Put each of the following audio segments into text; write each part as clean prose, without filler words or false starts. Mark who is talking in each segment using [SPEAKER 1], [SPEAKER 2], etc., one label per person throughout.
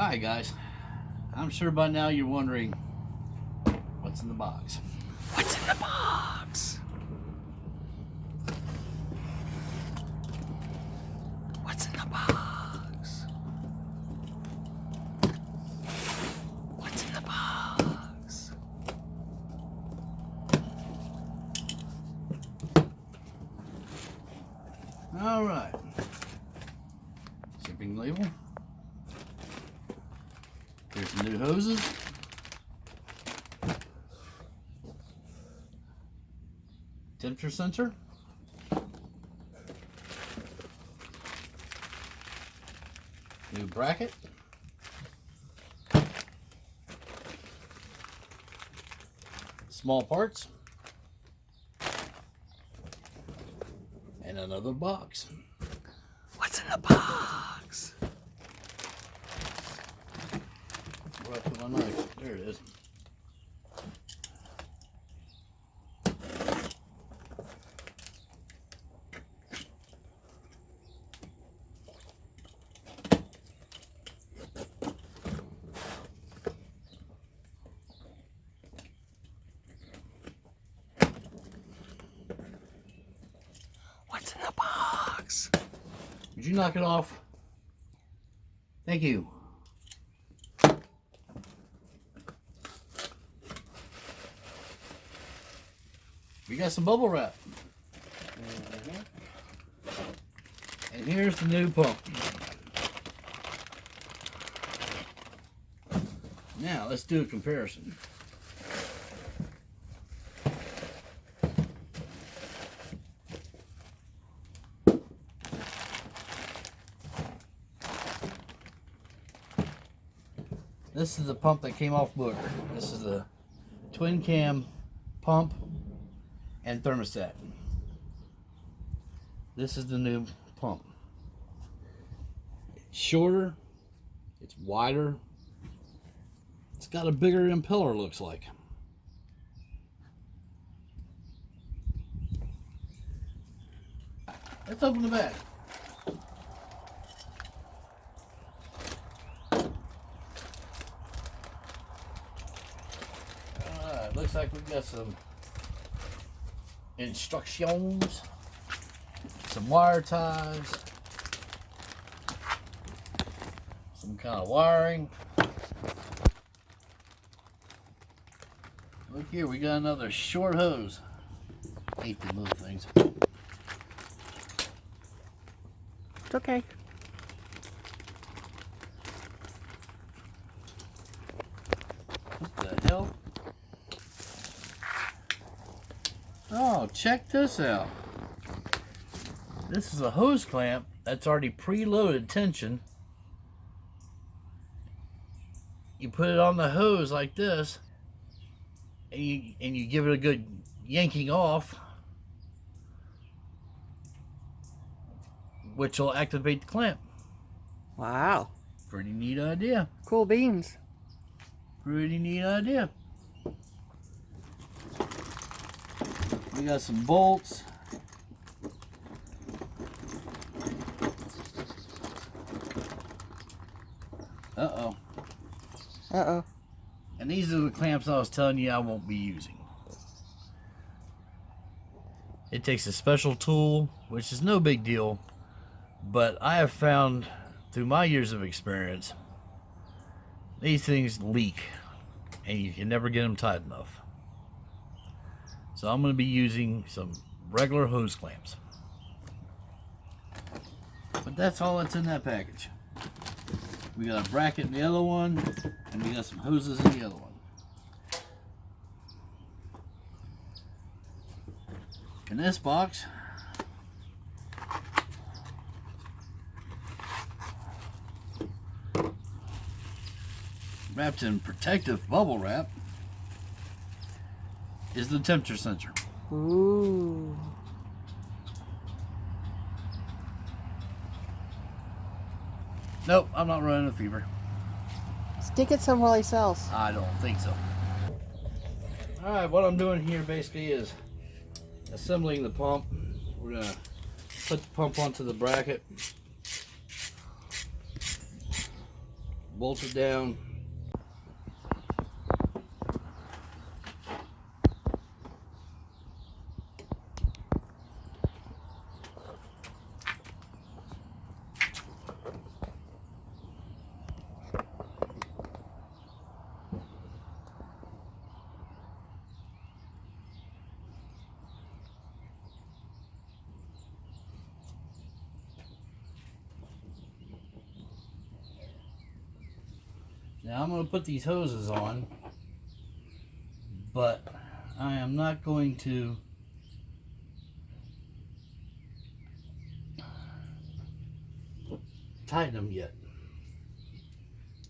[SPEAKER 1] Alright guys, I'm sure by now you're wondering what's in the box.
[SPEAKER 2] What's in the box? What's in the box? What's in the box?
[SPEAKER 1] Alright. Shipping label. Here's the new hoses. Temperature sensor. New bracket. Small parts. And another box.
[SPEAKER 2] What's in the box?
[SPEAKER 1] Where I put my knife? There it is.
[SPEAKER 2] What's in the box?
[SPEAKER 1] Would you knock it off? Thank you. We got some bubble wrap. And here's the new pump. Now let's do a comparison. This is the pump that came off Booger. This is the twin cam pump and thermostat. This is the new pump. It's shorter, it's wider, it's got a bigger impeller, looks like. Let's open the bag. Alright, looks like we've got some instructions, some wire ties, some kind of wiring. Look here, we got another short hose. Hate the little things.
[SPEAKER 2] It's okay.
[SPEAKER 1] What the hell? Oh, check this out. This is a hose clamp that's already preloaded tension. You put it on the hose like this, and you give it a good yanking off, which will activate the clamp.
[SPEAKER 2] Wow.
[SPEAKER 1] Pretty neat idea.
[SPEAKER 2] Cool beans.
[SPEAKER 1] Pretty neat idea. We got some bolts. Uh-oh.
[SPEAKER 2] Uh-oh.
[SPEAKER 1] And these are the clamps I was telling you I won't be using. It takes a special tool, which is no big deal, but I have found through my years of experience, these things leak and you can never get them tight enough. So I'm going to be using some regular hose clamps. But that's all that's in that package. We got a bracket in the other one, and we got some hoses in the other one. In this box, wrapped in protective bubble wrap, is the temperature sensor.
[SPEAKER 2] Ooh.
[SPEAKER 1] Nope, I'm not running a fever.
[SPEAKER 2] Stick it someplace else.
[SPEAKER 1] I don't think so. Alright, what I'm doing here basically is assembling the pump. We're going to put the pump onto the bracket. bolt it down. Now I'm going to put these hoses on, but I am not going to tighten them yet.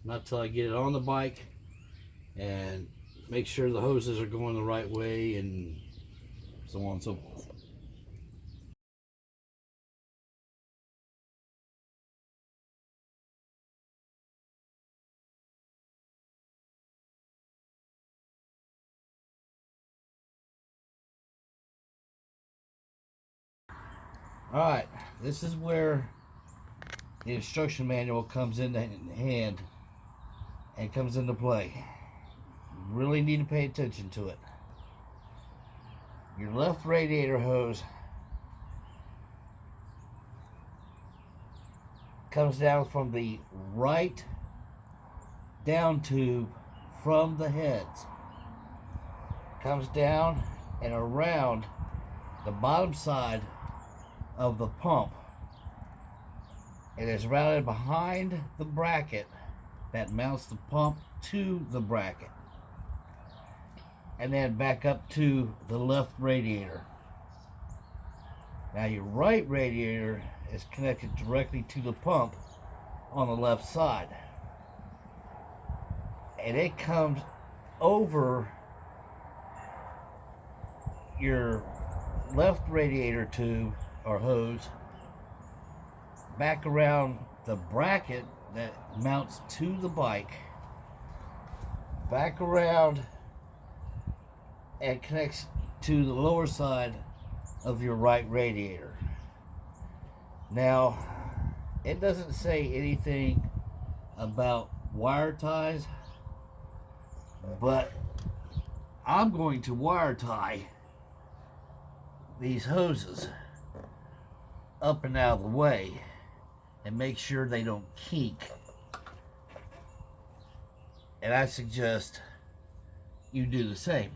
[SPEAKER 1] Not till I get it on the bike and make sure the hoses are going the right way and so on and so forth. Alright, this is where the instruction manual comes into hand and comes into play. You really need to pay attention to it. Your left radiator hose comes down from the right down tube from the heads. Comes down and around the bottom side of the pump. It is routed behind the bracket that mounts the pump to the bracket, and then back up to the left radiator. Now your right radiator is connected directly to the pump on the left side, and it comes over your left radiator tube or hose back around the bracket that mounts to the bike, back around and connects to the lower side of your right radiator. Now, it doesn't say anything about wire ties, but I'm going to wire tie these hoses up and out of the way and make sure they don't kink. And I suggest you do the same.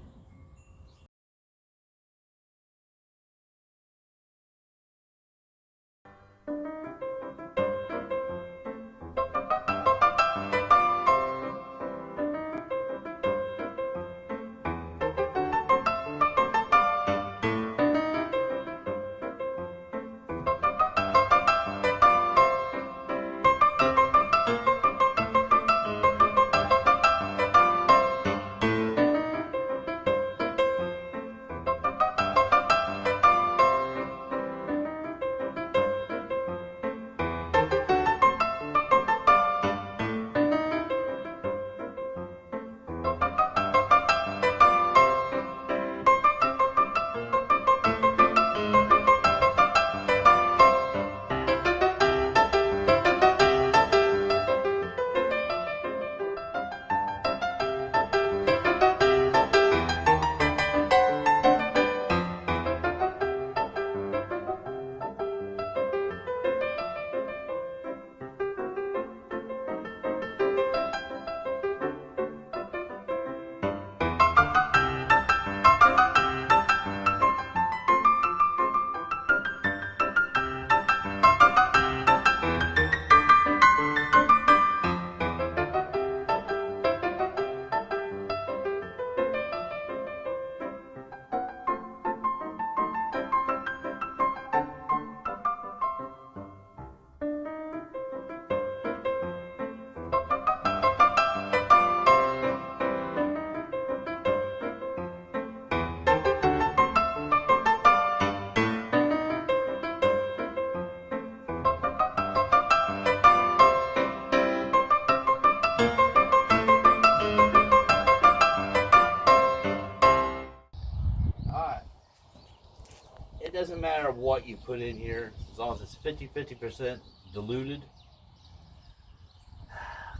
[SPEAKER 1] It doesn't matter what you put in here as long as it's 50% diluted.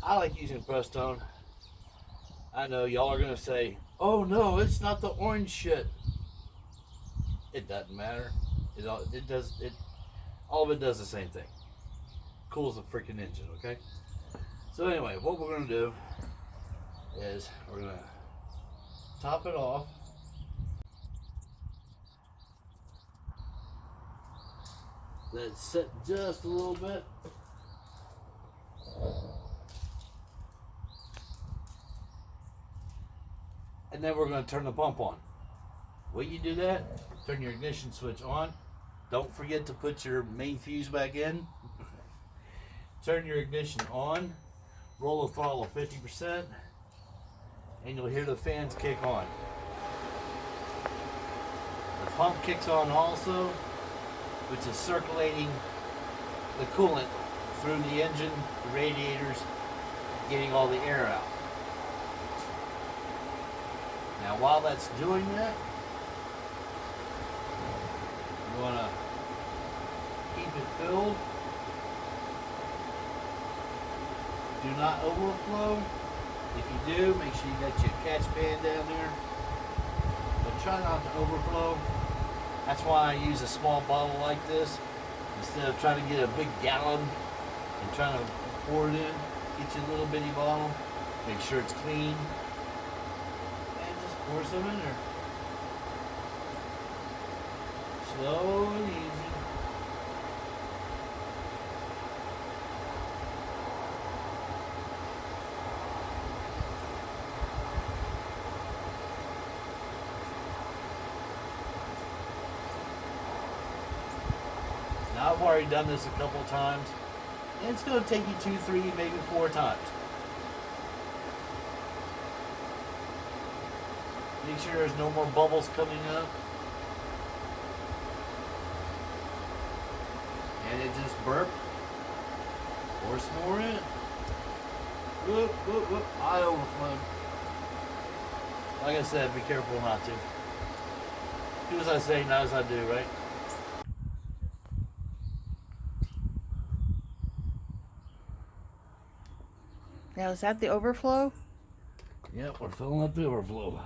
[SPEAKER 1] I like using Prestone. I know y'all are gonna say, "Oh no, it's not the orange shit." It doesn't matter. It does it. All of it does the same thing. Cools the freaking engine. Okay. So anyway, what we're gonna do is we're gonna top it off. Let it sit just a little bit. And then we're going to turn the pump on. When you do that, turn your ignition switch on. Don't forget to put your main fuse back in. Turn your ignition on. Roll the throttle 50%. And you'll hear the fans kick on. The pump kicks on also, which is circulating the coolant through the engine, the radiators, getting all the air out. Now while that's doing that, you want to keep it filled. Do not overflow. If you do, make sure you got your catch pan down there. But try not to overflow. That's why I use a small bottle like this instead of trying to get a big gallon and trying to pour it in. Get you a little bitty bottle. Make sure it's clean. And just pour some in there. Slow and easy. Now I've already done this a couple times. And it's going to take you 2, 3, maybe 4 times. Make sure there's no more bubbles coming up. And it just burped. Pour some more in. Whoop, whoop, whoop. I overflowed. Like I said, be careful not to. Do as I say, not as I do, right?
[SPEAKER 2] Now, is that the overflow?
[SPEAKER 1] Yep, we're filling up the overflow.